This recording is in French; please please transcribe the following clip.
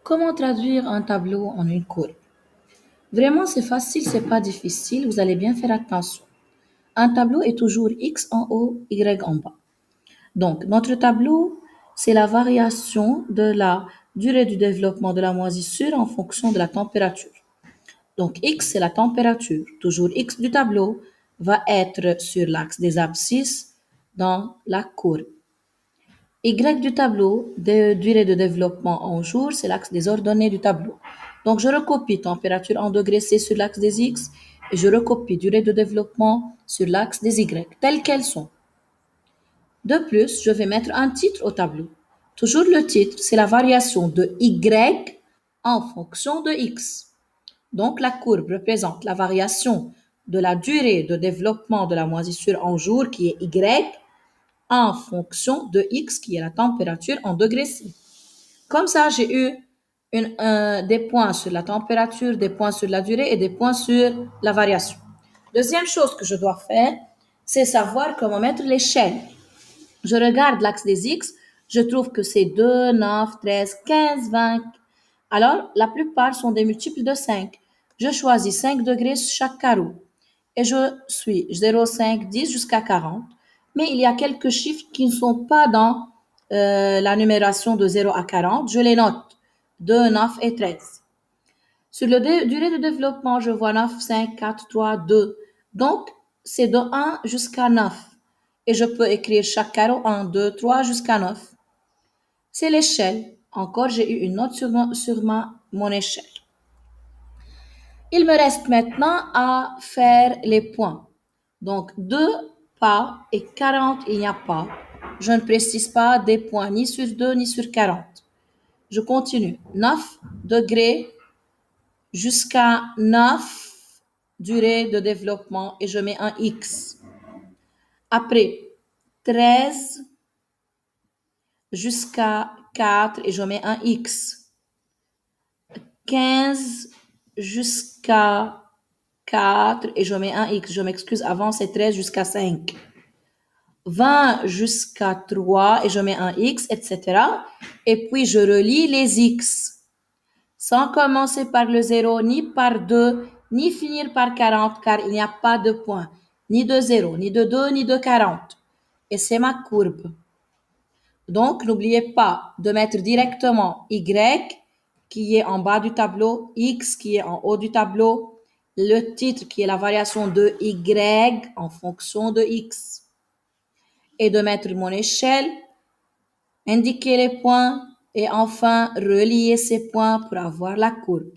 Comment traduire un tableau en une courbe? Vraiment, c'est facile, c'est pas difficile. Vous allez bien faire attention. Un tableau est toujours X en haut, Y en bas. Donc, notre tableau, c'est la variation de la durée du développement de la moisissure en fonction de la température. Donc, X, c'est la température. Toujours X du tableau va être sur l'axe des abscisses dans la courbe. Y du tableau, de durée de développement en jours, c'est l'axe des ordonnées du tableau. Donc, je recopie température en degrés C sur l'axe des X et je recopie durée de développement sur l'axe des Y, telles qu'elles sont. De plus, je vais mettre un titre au tableau. Toujours le titre, c'est la variation de Y en fonction de X. Donc, la courbe représente la variation de la durée de développement de la moisissure en jours, qui est Y, en fonction de X, qui est la température en degrés C. Comme ça, j'ai eu des points sur la température, des points sur la durée et des points sur la variation. Deuxième chose que je dois faire, c'est savoir comment mettre l'échelle. Je regarde l'axe des X, je trouve que c'est 2, 9, 13, 15, 20. Alors, la plupart sont des multiples de 5. Je choisis 5 degrés sur chaque carreau et je suis 0, 5, 10 jusqu'à 40. Mais il y a quelques chiffres qui ne sont pas dans la numération de 0 à 40. Je les note 2, 9 et 13. Sur la durée de développement, je vois 9, 5, 4, 3, 2. Donc, c'est de 1 jusqu'à 9. Et je peux écrire chaque carreau 1, 2, 3 jusqu'à 9. C'est l'échelle. Encore, j'ai eu une note sur mon échelle. Il me reste maintenant à faire les points. Donc, 2 pas et 40, il n'y a pas. Je ne précise pas des points ni sur 2 ni sur 40. Je continue. 9 degrés jusqu'à 9 durée de développement et je mets un X. Après, 13 jusqu'à 4 et je mets un X. 15 jusqu'à 4 et je mets un X. Je m'excuse, avant c'est 13 jusqu'à 5. 20 jusqu'à 3 et je mets un X, etc. Et puis je relie les X. Sans commencer par le 0, ni par 2, ni finir par 40, car il n'y a pas de point, ni de 0, ni de 2, ni de 40. Et c'est ma courbe. Donc, n'oubliez pas de mettre directement Y qui est en bas du tableau, X qui est en haut du tableau, le titre qui est la variation de Y en fonction de X. Et de mettre mon échelle, indiquer les points et enfin relier ces points pour avoir la courbe.